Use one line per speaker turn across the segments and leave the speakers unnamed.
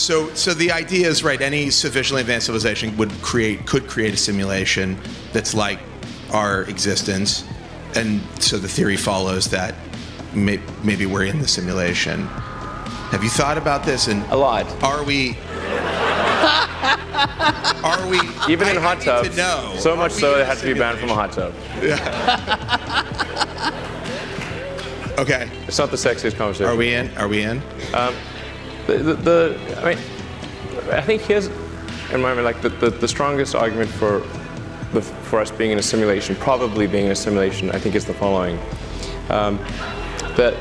So the idea is, right, any sufficiently advanced civilization could create a simulation that's like our existence, and so the theory follows that maybe we're in the simulation. Have you thought about this? And
a lot.
Are we
even in hot tubs?
To know,
so much so it had to be banned from a hot tub.
Yeah. Okay.
It's not the sexiest conversation.
Are we in?
I think here's, in my mind, like the strongest argument for us being in a simulation, probably being in a simulation, I think is the following: that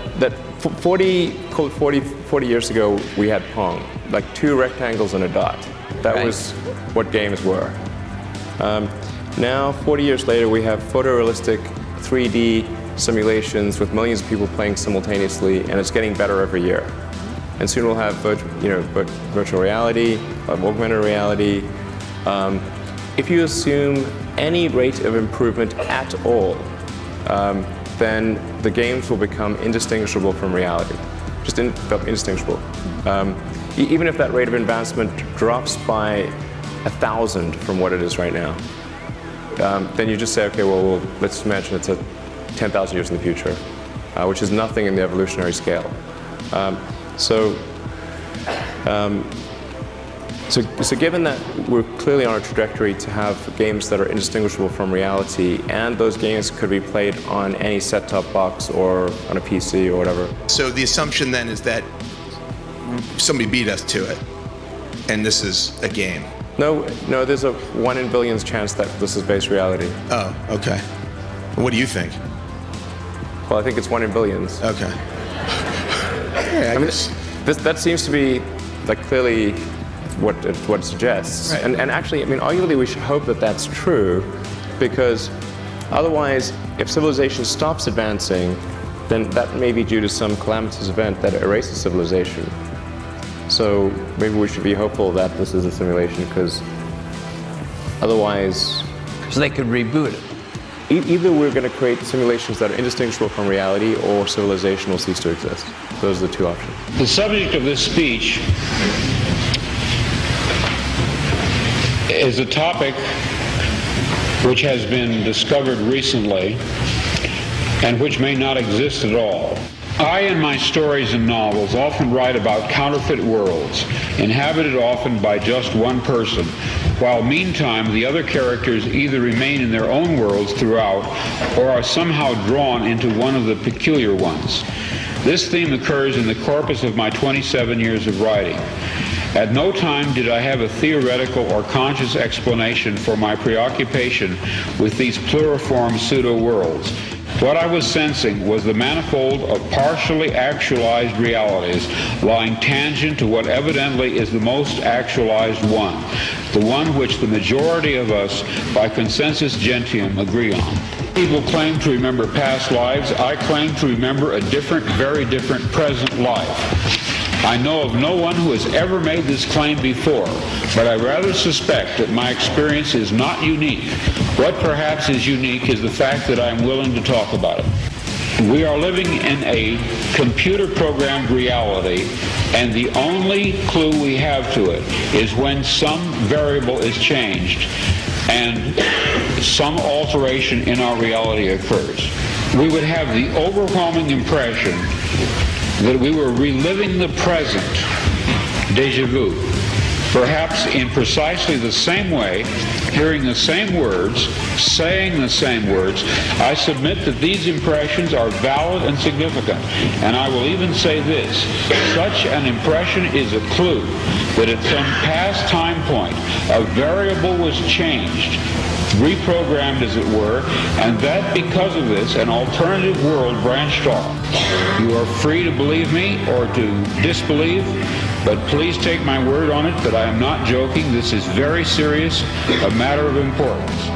40 years ago we had Pong, like two rectangles and a dot. That was what games were. Now, 40 years later, we have photorealistic 3D simulations with millions of people playing simultaneously, and it's getting better every year. And soon we'll have virtual reality, augmented reality. If you assume any rate of improvement at all, then the games will become indistinguishable from reality, just indistinguishable. Even if that rate of advancement drops by 1,000 from what it is right now, then you just say, okay, well, let's imagine it's 10,000 years in the future, which is nothing in the evolutionary scale. So given that we're clearly on a trajectory to have games that are indistinguishable from reality, and those games could be played on any set-top box or on a PC or whatever.
So the assumption then is that somebody beat us to it, and this is a game.
No, there's a 1 in billions chance that this is base reality.
Oh, okay. What do you think?
Well, I think it's 1 in billions.
Okay. Yeah,
that seems to be like clearly what it suggests.
Right.
And actually, arguably we should hope that that's true, because otherwise, if civilization stops advancing, then that may be due to some calamitous event that erases civilization. So maybe we should be hopeful that this is a simulation, because otherwise...
So they could reboot it.
Either we're going to create simulations that are indistinguishable from reality, or civilization will cease to exist. Those are the two options.
The subject of this speech is a topic which has been discovered recently and which may not exist at all. I, in my stories and novels, often write about counterfeit worlds, inhabited often by just one person, while meantime the other characters either remain in their own worlds throughout or are somehow drawn into one of the peculiar ones. This theme occurs in the corpus of my 27 years of writing. At no time did I have a theoretical or conscious explanation for my preoccupation with these pluriform pseudo-worlds. What I was sensing was the manifold of partially actualized realities lying tangent to what evidently is the most actualized one, the one which the majority of us, by consensus gentium, agree on. People claim to remember past lives. I claim to remember a different, very different present life. I know of no one who has ever made this claim before, but I rather suspect that my experience is not unique. What perhaps is unique is the fact that I am willing to talk about it. We are living in a computer-programmed reality, and the only clue we have to it is when some variable is changed and some alteration in our reality occurs. We would have the overwhelming impression that we were reliving the present, déjà vu, perhaps in precisely the same way, hearing the same words, saying the same words. I submit that these impressions are valid and significant, and I will even say this: such an impression is a clue that at some past time point a variable was changed, reprogrammed as it were, and that because of this an alternative world branched off. You are free to believe me or to disbelieve, but please take my word on it that I am not joking. This is very serious, a matter of importance.